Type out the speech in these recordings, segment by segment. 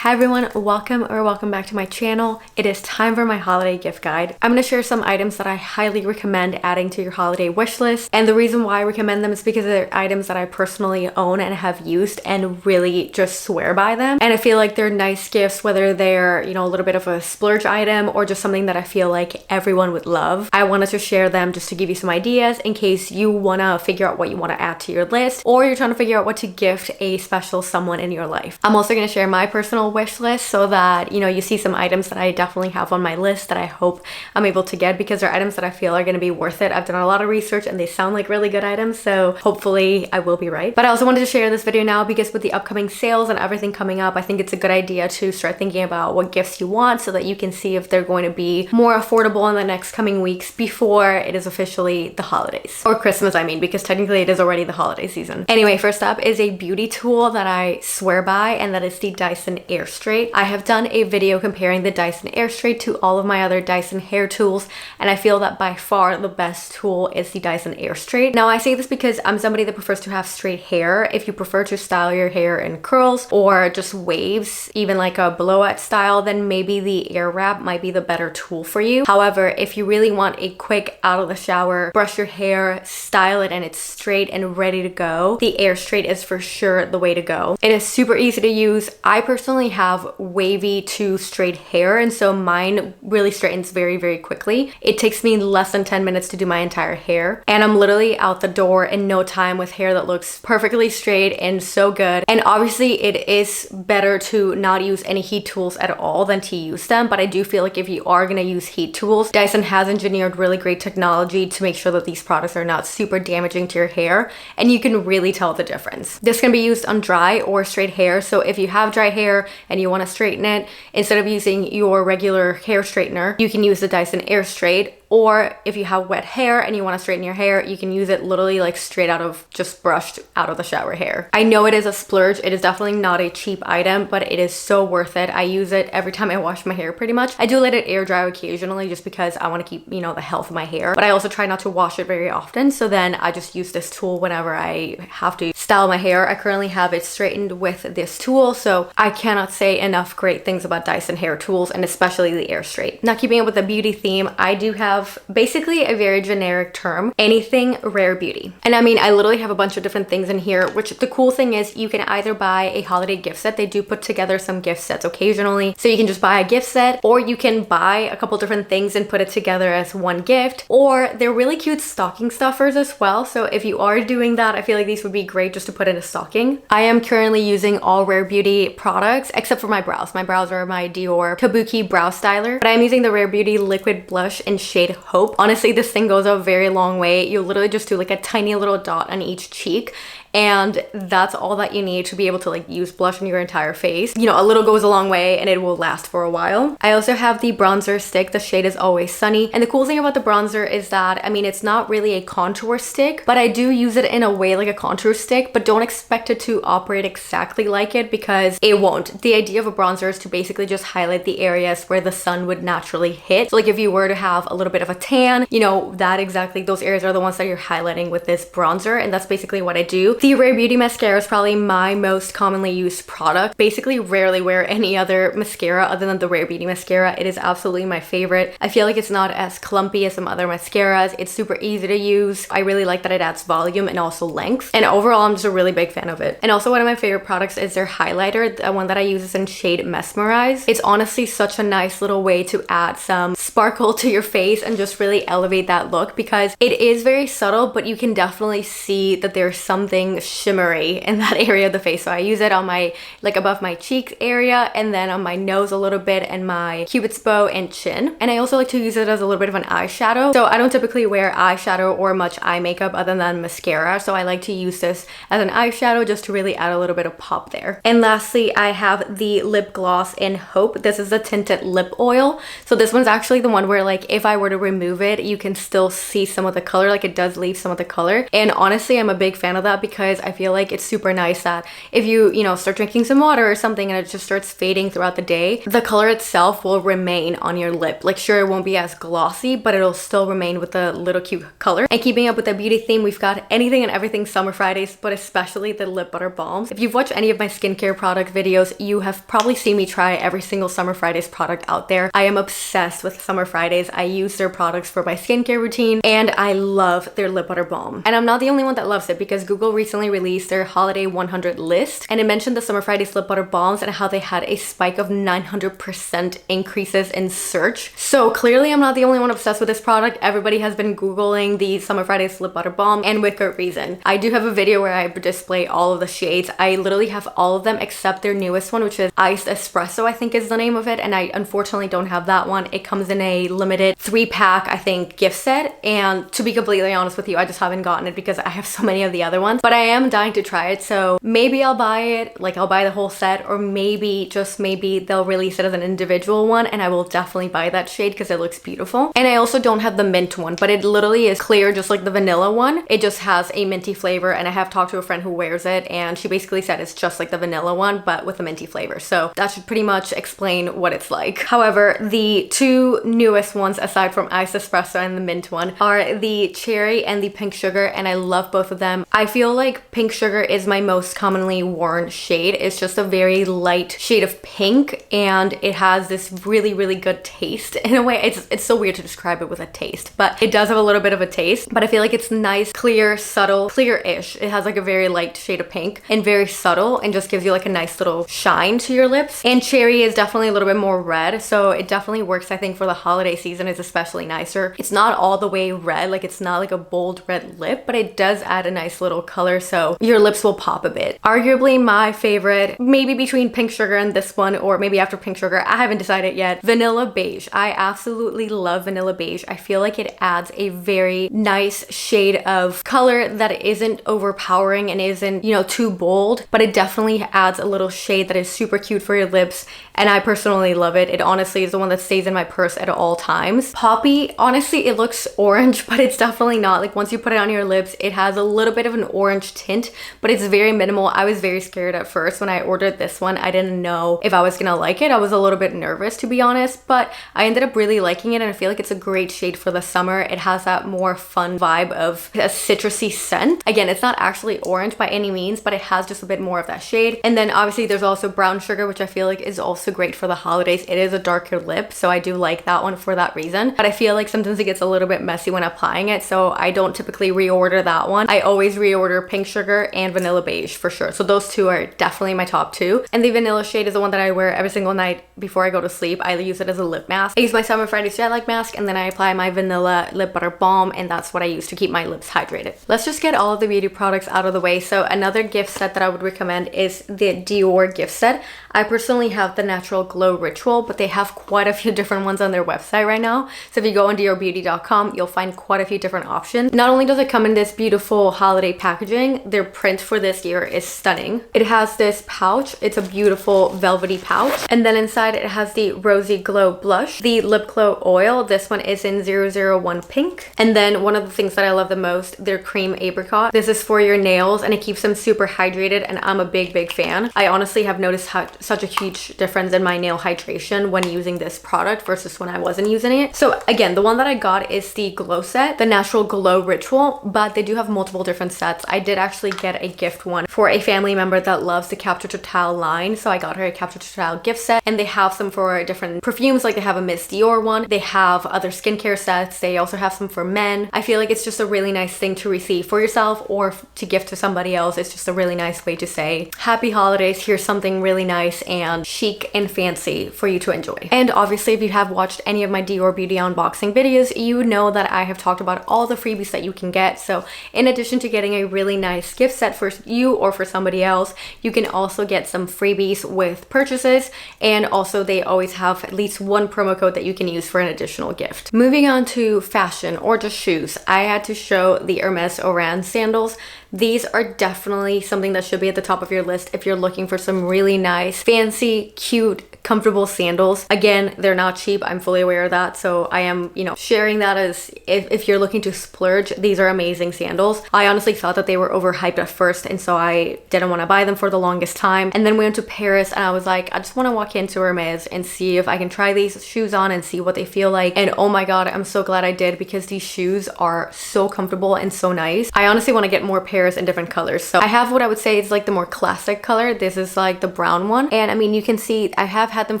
Hi everyone, welcome back to my channel. It is time for my holiday gift guide. I'm going to share some items that I highly recommend adding to your holiday wish list. And the reason why I recommend them is because they're items that I personally own and have used and really just swear by them. And I feel like they're nice gifts, whether they're, a little bit of a splurge item or just something that I feel like everyone would love. I wanted to share them just to give you some ideas in case you want to figure out what you want to add to your list or you're trying to figure out what to gift a special someone in your life. I'm also going to share my personal wish list so that you see some items that I definitely have on my list that I hope I'm able to get because they're items that I feel are going to be worth it. I've done a lot of research and they sound like really good items, so hopefully I will be right. But I also wanted to share this video now because with the upcoming sales and everything coming up, I think it's a good idea to start thinking about what gifts you want so that you can see if they're going to be more affordable in the next coming weeks before it is officially the holidays. Or Christmas, I mean, because technically it is already the holiday season. Anyway, first up is a beauty tool that I swear by, and that is the Dyson Airstraight. I have done a video comparing the Dyson Airstraight to all of my other Dyson hair tools, and I feel that by far the best tool is the Dyson Airstraight. Now I say this because I'm somebody that prefers to have straight hair. If you prefer to style your hair in curls or just waves, even like a blowout style, then maybe the Air Wrap might be the better tool for you. However, if you really want a quick out of the shower, brush your hair, style it, and it's straight and ready to go, the Airstraight is for sure the way to go. It is super easy to use. I personally have wavy to straight hair, and so mine really straightens very quickly. It takes me less than 10 minutes to do my entire hair, and I'm literally out the door in no time with hair that looks perfectly straight and so good. And obviously it is better to not use any heat tools at all than to use them, but I do feel like if you are going to use heat tools, Dyson has engineered really great technology to make sure that these products are not super damaging to your hair, and you can really tell the difference. This can be used on dry or straight hair, so if you have dry hair and you want to straighten it, instead of using your regular hair straightener, you can use the Dyson Airstraight. Or if you have wet hair and you want to straighten your hair, you can use it literally like straight out of just brushed out of the shower hair. I know it is a splurge. It is definitely not a cheap item, but it is so worth it. I use it every time I wash my hair pretty much. I do let it air dry occasionally just because I want to keep, the health of my hair, but I also try not to wash it very often. So then I just use this tool whenever I have to style my hair. I currently have it straightened with this tool, so I cannot say enough great things about Dyson hair tools, and especially the Airstraight. Now, keeping it with the beauty theme, I do have basically a very generic term, anything rare beauty. And I mean, I literally have a bunch of different things in here, which the cool thing is you can either buy a holiday gift set. They do put together some gift sets occasionally, so you can just buy a gift set, or you can buy a couple different things and put it together as one gift, or they're really cute stocking stuffers as well. So if you are doing that, I feel like these would be great just to put in a stocking. I am currently using all Rare Beauty products except for my brows. My brows are my Dior Kabuki brow styler, but I'm using the Rare Beauty liquid blush in shade Hope. Honestly, this thing goes a very long way. You literally just do like a tiny little dot on each cheek, and that's all that you need to be able to like use blush on your entire face. A little goes a long way and it will last for a while. I also have the bronzer stick. The shade is Always Sunny, and the cool thing about the bronzer is that, I mean, it's not really a contour stick, but I do use it in a way like a contour stick, but don't expect it to operate exactly like it because it won't. The idea of a bronzer is to basically just highlight the areas where the sun would naturally hit. So like if you were to have a little bit of a tan, those areas are the ones that you're highlighting with this bronzer, and that's basically what I do. The Rare Beauty mascara is probably my most commonly used product. Basically rarely wear any other mascara other than the Rare Beauty mascara. It is absolutely my favorite. I feel like it's not as clumpy as some other mascaras. It's super easy to use. I really like that it adds volume and also length, and overall I'm just a really big fan of it. And also one of my favorite products is their highlighter. The one that I use is in shade Mesmerize. It's honestly such a nice little way to add some sparkle to your face and just really elevate that look because it is very subtle, but you can definitely see that there's something shimmery in that area of the face. So I use it on my, like above my cheek area, and then on my nose a little bit, and my cupid's bow and chin. And I also like to use it as a little bit of an eyeshadow. So I don't typically wear eyeshadow or much eye makeup other than mascara, so I like to use this as an eyeshadow just to really add a little bit of pop there. And lastly, I have the lip gloss in Hope. This is the tinted lip oil. So this one's actually the one where, like, if I were to to remove it, you can still see some of the color. Like, it does leave some of the color. And honestly, I'm a big fan of that because I feel like it's super nice that if you know, start drinking some water or something and it just starts fading throughout the day, the color itself will remain on your lip. Like, sure, it won't be as glossy, but it'll still remain with the little cute color. And keeping up with the beauty theme, we've got anything and everything Summer Fridays, but especially the lip butter balms. If you've watched any of my skincare product videos, you have probably seen me try every single Summer Fridays product out there. I am obsessed with Summer Fridays. I use their products for my skincare routine and I love their lip butter balm. And I'm not the only one that loves it because Google recently released their holiday 100 list and it mentioned the Summer Fridays lip butter balms and how they had a spike of 900% increases in search. So clearly I'm not the only one obsessed with this product. Everybody has been Googling the Summer Fridays lip butter balm, and with good reason. I do have a video where I display all of the shades. I literally have all of them except their newest one, which is Iced Espresso, I think is the name of it, and I unfortunately don't have that one. It comes in a limited 3-pack, I think, gift set, and to be completely honest with you, I just haven't gotten it because I have so many of the other ones, but I am dying to try it, so maybe I'll buy it, like I'll buy the whole set, or maybe, just maybe, they'll release it as an individual one, and I will definitely buy that shade because it looks beautiful. And I also don't have the mint one, but it literally is clear just like the vanilla one. It just has a minty flavor, and I have talked to a friend who wears it and she basically said it's just like the vanilla one but with a minty flavor, so that should pretty much explain what it's like. However, the two newest ones aside from Iced Espresso and the mint one are the cherry and the pink sugar, and I love both of them. I feel like pink sugar is my most commonly worn shade. It's just a very light shade of pink and it has this really good taste. In a way, it's so weird to describe it with a taste, but it does have a little bit of a taste, but I feel like it's nice, clear, subtle, clear-ish. It has like a very light shade of pink and very subtle and just gives you like a nice little shine to your lips. And cherry is definitely a little bit more red, so it definitely works. I think for the holiday season is especially nicer. It's not all the way red, like it's not like a bold red lip, but it does add a nice little color so your lips will pop a bit. Arguably my favorite, maybe between pink sugar and this one, or maybe after pink sugar, I haven't decided yet, vanilla beige. I absolutely love vanilla beige. I feel like it adds a very nice shade of color that isn't overpowering and isn't, you know, too bold, but it definitely adds a little shade that is super cute for your lips, and I personally love it. It honestly is the one that stays in my purse at all times. Poppy, honestly, it looks orange, but it's definitely not. Like, once you put it on your lips, it has a little bit of an orange tint, but it's very minimal. I was very scared at first when I ordered this one. I didn't know if I was gonna like it. I was a little bit nervous, to be honest, but I ended up really liking it, and I feel like it's a great shade for the summer. It has that more fun vibe of a citrusy scent. Again, it's not actually orange by any means, but it has just a bit more of that shade. And then obviously there's also brown sugar, which I feel like is also great for the holidays. It is a darker lip, so I do like that one for that reason, but I feel like sometimes it gets a little bit messy when applying it, so I don't typically reorder that one. I always reorder pink sugar and vanilla beige for sure, so those two are definitely my top two. And the vanilla shade is the one that I wear every single night before I go to sleep. I use it as a lip mask. I use my Summer Fridays jet lag mask, and then I apply my vanilla lip butter balm, and that's what I use to keep my lips hydrated. Let's just get all of the beauty products out of the way. So another gift set that I would recommend is the Dior gift set. I personally have the Natural Glow Ritual, but they have quite a few different ones on their website right now. So if you go on diorbeauty.com, you'll find quite a few different options. Not only does it come in this beautiful holiday packaging, their print for this year is stunning. It has this pouch. It's a beautiful velvety pouch. And then inside it has the Rosy Glow Blush, the Lip Glow Oil. This one is in 001 Pink. And then one of the things that I love the most, their Cream Apricot. This is for your nails and it keeps them super hydrated, and I'm a big fan. I honestly have noticed such a huge difference in my nail hydration when using this product versus when I wasn't using it. So again, the one that I got is the Glow Set, the Natural Glow Ritual, but they do have multiple different sets. I did actually get a gift one for a family member that loves the Capture Total line, so I got her a Capture Total gift set, and they have some for different perfumes. Like they have a Miss Dior one, they have other skincare sets, they also have some for men. I feel like it's just a really nice thing to receive for yourself or to gift to somebody else. It's just a really nice way to say happy holidays, here's something really nice and chic and fancy for you to enjoy. And obviously if you have watched any of my Dior beauty unboxing videos, you know that I have talked about all the freebies that you can get. So in addition to getting a really nice gift set for you or for somebody else, you can also get some freebies with purchases, and also they always have at least one promo code that you can use for an additional gift. Moving on to fashion or just shoes, I had to show the Hermes Oura sandals. These are definitely something that should be at the top of your list if you're looking for some really nice, fancy, cute, comfortable sandals. Again, they're not cheap. I'm fully aware of that. So I am, you know, sharing that as if you're looking to splurge, these are amazing sandals. I honestly thought that they were overhyped at first, and so I didn't want to buy them for the longest time. And then we went to Paris and I was like, I just want to walk into Hermes and see if I can try these shoes on and see what they feel like. And oh my God, I'm so glad I did, because these shoes are so comfortable and so nice. I honestly want to get more pairs in different colors. So I have what I would say is like the more classic color. This is like the brown one. And I mean, you can see I have had them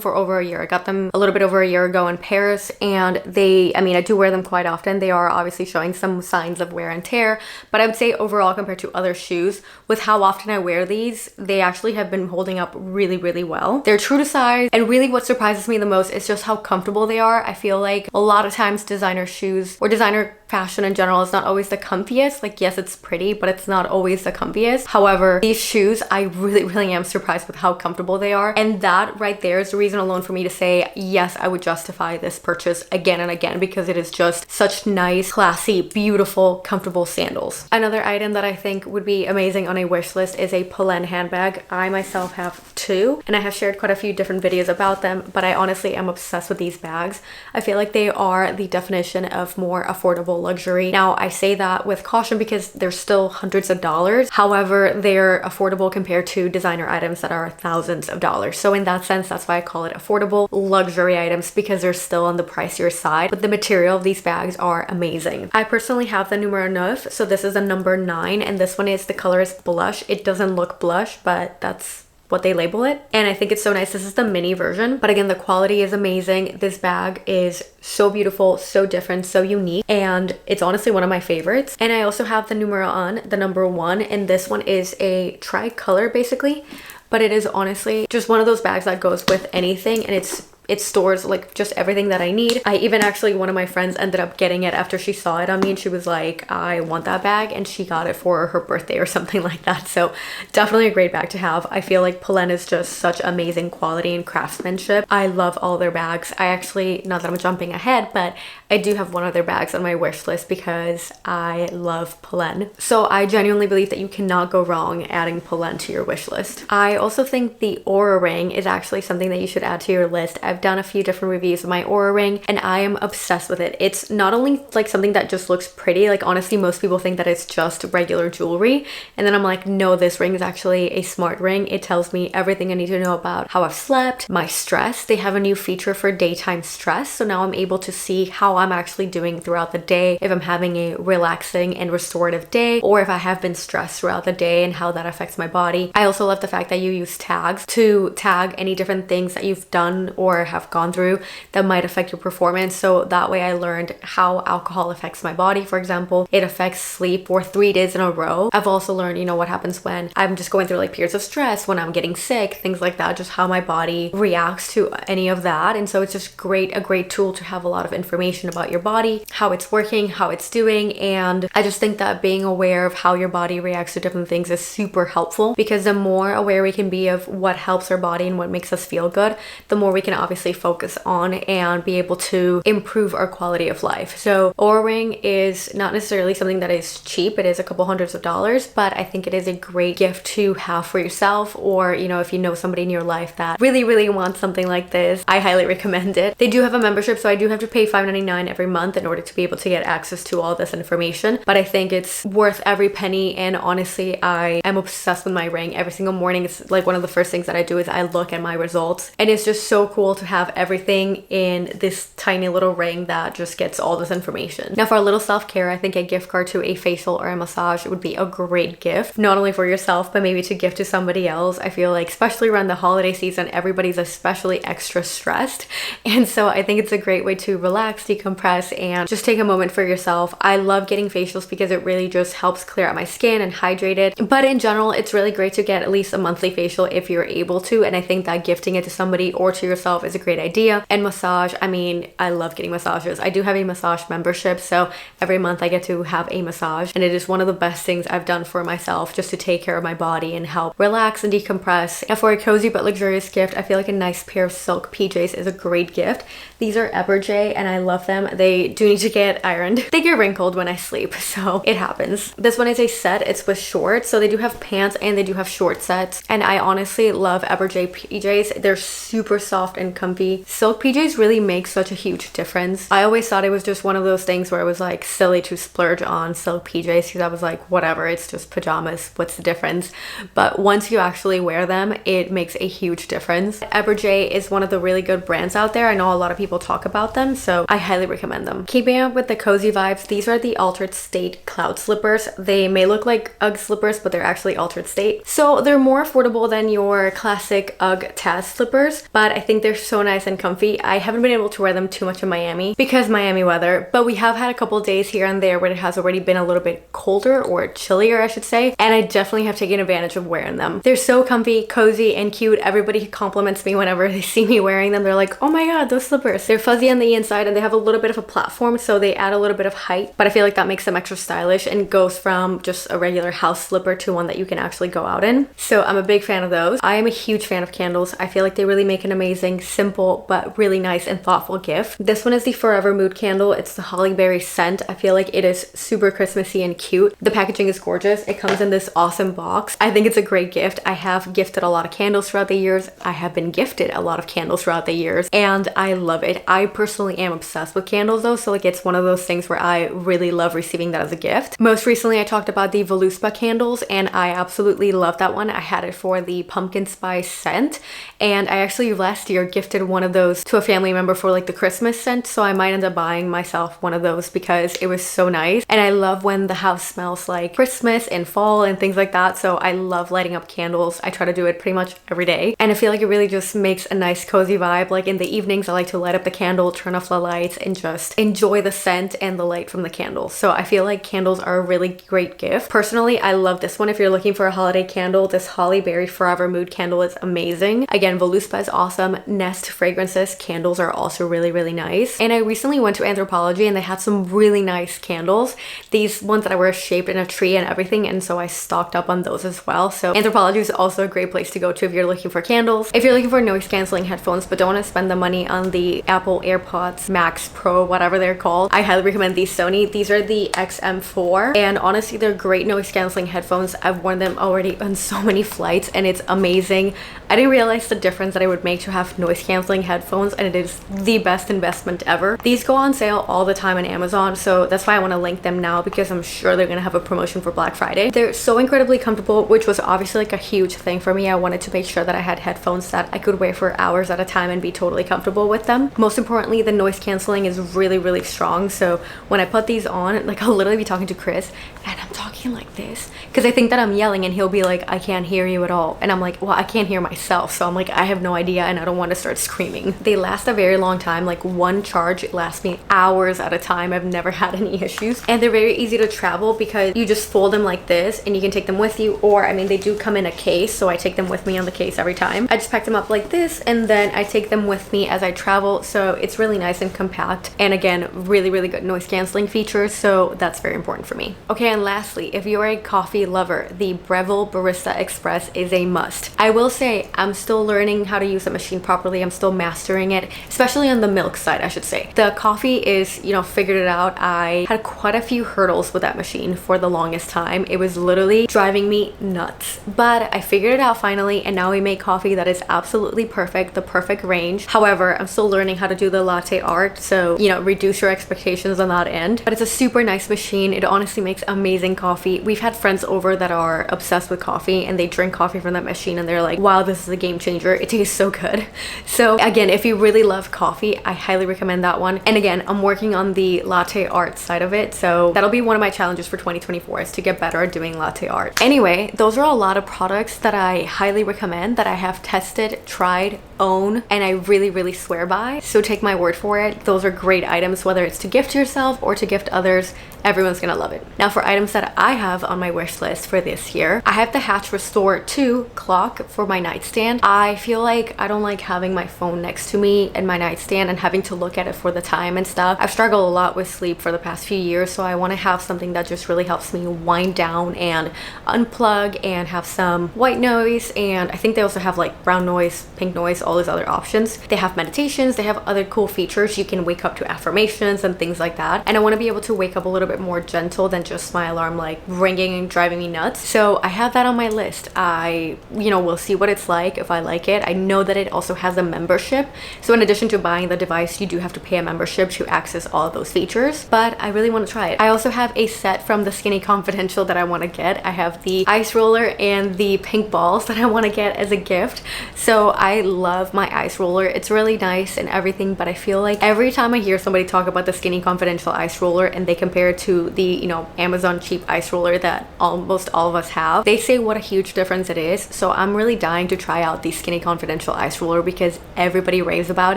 for over a year. I got them a little bit over a year ago in Paris, and they, I mean, I do wear them quite often. They are obviously showing some signs of wear and tear, but I would say overall, compared to other shoes, with how often I wear these, they actually have been holding up really, really well. They're true to size, and really what surprises me the most is just how comfortable they are. I feel like a lot of times designer shoes or designer fashion in general is not always the comfiest. Like, yes, it's pretty, but it's not always the comfiest. However, these shoes, I really, really am surprised with how comfortable they are. And that right there is the reason alone for me to say, yes, I would justify this purchase again and again, because it is just such nice, classy, beautiful, comfortable sandals. Another item that I think would be amazing on a wish list is a Polène handbag. I myself have two, and I have shared quite a few different videos about them, but I honestly am obsessed with these bags. I feel like they are the definition of more affordable luxury. Now, I say that with caution because they're still hundreds of dollars. However, they're affordable compared to designer items that are thousands of dollars. So in that sense, that's why I call it affordable luxury items, because they're still on the pricier side, but the material of these bags are amazing. I personally have the numero 9, so this is a number 9, and this one is, the color is blush. It doesn't look blush, but that's what they label it, and I think it's so nice. This is the mini version, but again, the quality is amazing. This bag is so beautiful, so different, so unique, and it's honestly one of my favorites. And I also have the numero 1, the number 1, and this one is a tricolor basically, but it is honestly just one of those bags that goes with anything, and it stores like just everything that I need. I even actually, one of my friends ended up getting it after she saw it on me, and she was like, I want that bag, and she got it for her birthday or something like that. So definitely a great bag to have. I feel like Polène is just such amazing quality and craftsmanship. I love all their bags. I actually, not that I'm jumping ahead, but I do have one of their bags on my wish list because I love Polène. So I genuinely believe that you cannot go wrong adding Polène to your wish list. I also think the Oura ring is actually something that you should add to your list. I've done a few different reviews of my Oura ring, and I am obsessed with it. It's not only like something that just looks pretty, like honestly most people think that it's just regular jewelry, and then I'm like, no, this ring is actually a smart ring. It tells me everything I need to know about how I've slept, my stress. They have a new feature for daytime stress, so now I'm able to see how I'm actually doing throughout the day, if I'm having a relaxing and restorative day, or if I have been stressed throughout the day and how that affects my body. I also love the fact that you use tags to tag any different things that you've done or have gone through that might affect your performance. So that way I learned how alcohol affects my body. For example, it affects sleep for 3 days in a row. I've also learned, you know, what happens when I'm just going through like periods of stress, when I'm getting sick, things like that, just how my body reacts to any of that. And so it's just a great tool to have a lot of information about your body, how it's working, how it's doing. And I just think that being aware of how your body reacts to different things is super helpful, because the more aware we can be of what helps our body and what makes us feel good, the more we can obviously focus on and be able to improve our quality of life. So Oura ring is not necessarily something that is cheap. It is a couple hundreds of dollars, but I think it is a great gift to have for yourself, or, you know, if you know somebody in your life that really, really wants something like this, I highly recommend it. They do have a membership, so I do have to pay $5.99 every month in order to be able to get access to all this information, but I think it's worth every penny. And honestly, I am obsessed with my ring. Every single morning, it's like one of the first things that I do is I look at my results, and it's just so cool to have everything in this tiny little ring that just gets all this information. Now, for a little self-care, I think a gift card to a facial or a massage would be a great gift, not only for yourself, but maybe to gift to somebody else. I feel like especially around the holiday season, everybody's especially extra stressed, and so I think it's a great way to relax, decompress, and just take a moment for yourself. I love getting facials because it really just helps clear out my skin and hydrate it, but in general, it's really great to get at least a monthly facial if you're able to, and I think that gifting it to somebody or to yourself is a great idea. And massage, I mean, I love getting massages. I do have a massage membership, so every month I get to have a massage, and it is one of the best things I've done for myself just to take care of my body and help relax and decompress. And for a cozy but luxurious gift, I feel like a nice pair of silk PJs is a great gift. These are Eberjay and I love them. They do need to get ironed. They get wrinkled when I sleep, so it happens. This one is a set. It's with shorts, so they do have pants and they do have short sets, and I honestly love Eberjay PJs. They're super soft and comfy. Silk PJs really make such a huge difference. I always thought it was just one of those things where it was like silly to splurge on silk PJs because I was like, whatever, it's just pajamas, what's the difference? But once you actually wear them, it makes a huge difference. Eberjay is one of the really good brands out there. I know a lot of people talk about them, so I highly recommend them. Keeping up with the cozy vibes, these are the Altered State cloud slippers. They may look like UGG slippers, but they're actually Altered State. So they're more affordable than your classic UGG Taz slippers, but I think they're so nice and comfy. I haven't been able to wear them too much in Miami because Miami weather, but we have had a couple days here and there where it has already been a little bit colder or chillier, I should say, and I definitely have taken advantage of wearing them. They're so comfy, cozy, and cute. Everybody compliments me whenever they see me wearing them. They're like, oh my god, those slippers. They're fuzzy on the inside and they have a little bit of a platform, so they add a little bit of height, but I feel like that makes them extra stylish and goes from just a regular house slipper to one that you can actually go out in. So I'm a big fan of those. I am a huge fan of candles. I feel like they really make an amazing, simple, but really nice and thoughtful gift. This one is the Forever Mood candle. It's the holly berry scent. I feel like it is super Christmassy and cute. The packaging is gorgeous. It comes in this awesome box. I think it's a great gift. I have gifted a lot of candles throughout the years. I have been gifted a lot of candles throughout the years, and I love it. I personally am obsessed with candles though, so like it's one of those things where I really love receiving that as a gift. Most recently I talked about the Voluspa candles, and I absolutely love that one. I had it for the pumpkin spice scent, and I actually last year gifted one of those to a family member for like the Christmas scent, so I might end up buying myself one of those because it was so nice. And I love when the house smells like Christmas and fall and things like that, so I love lighting up candles. I try to do it pretty much every day, and I feel like it really just makes a nice cozy vibe. Like in the evenings I like to light up the candle, turn off the lights, and just enjoy the scent and the light from the candle. So I feel like candles are a really great gift. Personally, I love this one. If you're looking for a holiday candle, this Holly Berry Forever Mood candle is amazing. Again, Voluspa is awesome. Nest Fragrances candles are also really, really nice. And I recently went to Anthropologie and they had some really nice candles. These ones that I wear shaped in a tree and everything, and so I stocked up on those as well. So Anthropologie is also a great place to go to if you're looking for candles. If you're looking for noise canceling headphones but don't want to spend the money on the Apple AirPods Max Pro, whatever they're called, I highly recommend these Sony. These are the XM4, and honestly they're great noise canceling headphones. I've worn them already on so many flights and it's amazing. I didn't realize the difference that it would make to have noise canceling headphones, and it is the best investment ever. These go on sale all the time on Amazon, so that's why I want to link them now because I'm sure they're gonna have a promotion for Black Friday. They're so incredibly comfortable, which was obviously like a huge thing for me. I wanted to make sure that I had headphones that I could wear for hours at a time and be totally comfortable with them. Most importantly, the noise canceling is really, really strong, so when I put these on, like I'll literally be talking to Chris and I'm talking like this because I think that I'm yelling and he'll be like, I can't hear you at all, and I'm like, well, I can't hear myself, so I'm like, I have no idea and I don't want to start screaming. They last a very long time. Like one charge lasts me hours at a time. I've never had any issues, and they're very easy to travel because you just fold them like this and you can take them with you, or I mean they do come in a case, so I take them with me on the case every time. I just pack them up like this and then I take them with me as I travel, so it's really nice and compact, and again, really, really good noise canceling features, so that's very important for me. Okay, and lastly, if you're a coffee lover, the Breville Barista Express is a must. I will say I'm still learning how to use the machine properly. I'm still mastering it, especially on the milk side, I should say. The coffee is, you know, figured it out. I had quite a few hurdles with that machine for the longest time. It was literally driving me nuts, but I figured it out finally, and now we make coffee that is absolutely perfect, the perfect range. However, I'm still learning how to do the latte art, so, you know, reduce your expectations on that end. But it's a super nice machine. It honestly makes amazing coffee. We've had friends over that are obsessed with coffee and they drink coffee from that machine and they're like, wow, this is a game changer. It tastes so good. So again, if you really love coffee, I highly recommend that one. And again, I'm working on the latte art side of it, so that'll be one of my challenges for 2024 is to get better at doing latte art. Anyway, those are a lot of products that I highly recommend, that I have tested, tried, own, and I really, really swear by. So take my word for it. Those are great items, whether it's to gift yourself or to gift others. Everyone's gonna love it. Now for items that I have on my wish list for this year. I have the Hatch Restore 2 clock for my nightstand. I feel like I don't like having my phone next to me in my nightstand and having to look at it for the time and stuff. I've struggled a lot with sleep for the past few years, so I want to have something that just really helps me wind down and unplug and have some white noise. And I think they also have like brown noise, pink noise, all these other options. They have meditations, they have other cool features. You can wake up to affirmations and things like that. And I want to be able to wake up a little bit more gentle than just my alarm like ringing and driving me nuts. So I have that on my list. We'll see what it's like if I like it. I know that it also has a membership. So in addition to buying the device, you do have to pay a membership to access all of those features, but I really want to try it. I also have a set from the Skinny Confidential that I want to get. I have the ice roller and the pink balls that I want to get as a gift. So I love my ice roller. It's really nice and everything, but I feel like every time I hear somebody talk about the Skinny Confidential ice roller and they compare it to the, Amazon cheap ice roller that almost all of us have, they say what a huge difference it is. So I'm really dying to try out the Skinny Confidential ice roller because everybody raves about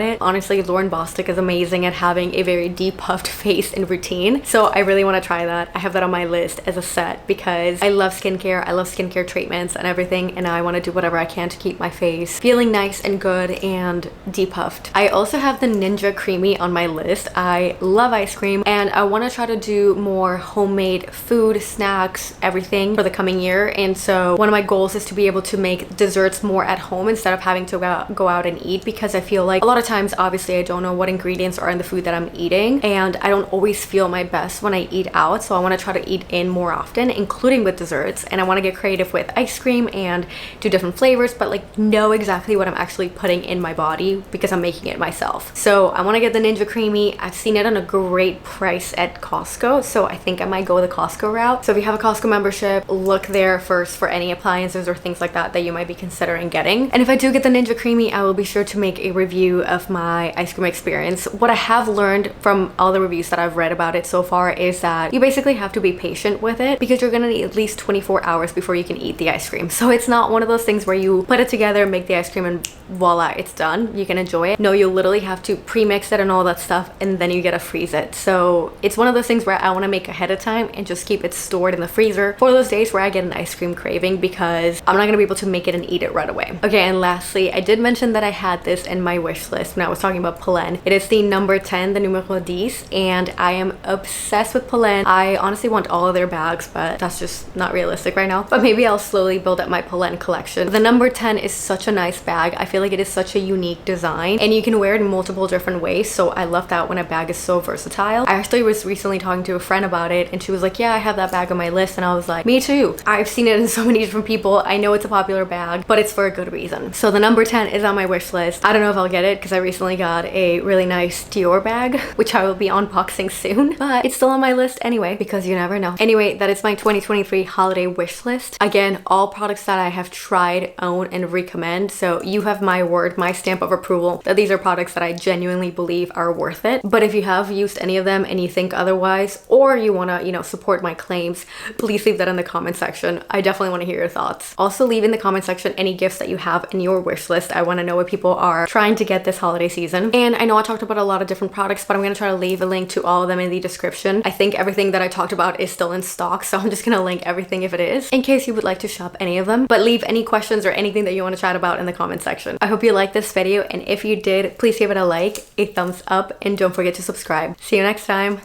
it. Honestly, Lauren Bostic is amazing at having a very deep puffed face and routine. So I really want to try that. I have that on my list as a set because I love skincare. I love skincare treatments and everything, and I want to do whatever I can to keep my face feeling nice and good and deep puffed. I also have the Ninja Creamy on my list. I love ice cream and I want to try to do more homemade food, snacks, everything for the coming year. And so one of my goals is to be able to make desserts more at home instead of having to go out and eat, because I feel like a lot of times, obviously, I don't know what ingredients are in the food that I'm eating, and I don't always feel my best when I eat out. So I want to try to eat in more often, including with desserts, and I want to get creative with ice cream and do different flavors, but like know exactly what I'm actually putting in my body because I'm making it myself. So I want to get the Ninja Creamy. I've seen it on a great price at Costco, so I think I might go the Costco route. So if you have a Costco membership, look there first for any appliances or things like that that you might be considering getting. And if I do get the Ninja Creamy, I will be sure to make a review of my ice cream experience. What I have learned from all the reviews that I've read about it so far is that you basically have to be patient with it because you're gonna need at least 24 hours before you can eat the ice cream. So it's not one of those things where you put it together, make the ice cream, and voila, it's done. You can enjoy it. No, you literally have to pre-mix it and all that stuff, and then you gotta freeze it. So it's one of those things where I want to make ahead of time and just keep it stored in the freezer for those days where I get an ice cream craving, because I'm not gonna be able to make it and eat it right away. Okay, and lastly, I did mention that I had this in my wish list when I was talking about Polène. It is the number 10, the numero 10, and I am obsessed with Polène. I honestly want all of their bags, but that's just not realistic right now. But maybe I'll slowly build up my Polène collection. The number 10 is such a nice bag. I feel like it is such a unique design, and you can wear it in multiple different ways. So I love that when a bag is so versatile. I actually was recently talking to a friend about it, and she was like, yeah, I have that bag on my list, and I was like, me too. I've seen it in so many different people. I know it's a popular bag, but it's for a good reason. So the number 10 is on my wish list. I don't know if I'll get it because I recently got a really nice Dior bag, which I will be unboxing soon, but it's still on my list anyway because you never know. Anyway, that is my 2023 holiday wish list. Again, all products that I have tried, own, and recommend. So you have my word, my stamp of approval that these are products that I genuinely believe are worth it. But if you have used any of them and you think otherwise, or you want to, support my claims, please leave that in the comment section. I definitely want to hear your thoughts. Also, leave in the comment section any gifts that you have in your wish list. I want to know what people are trying to get this holiday season. And I know I talked about a lot of different products, but I'm going to try to leave a link to all of them in the description. I think everything that I talked about is still in stock, so I'm just going to link everything if it is, in case you would like to shop any of them. But leave any questions or anything that you want to chat about in the comment section. I hope you liked this video, and if you did, please give it a like, a thumbs up, and don't forget to subscribe. See you next time.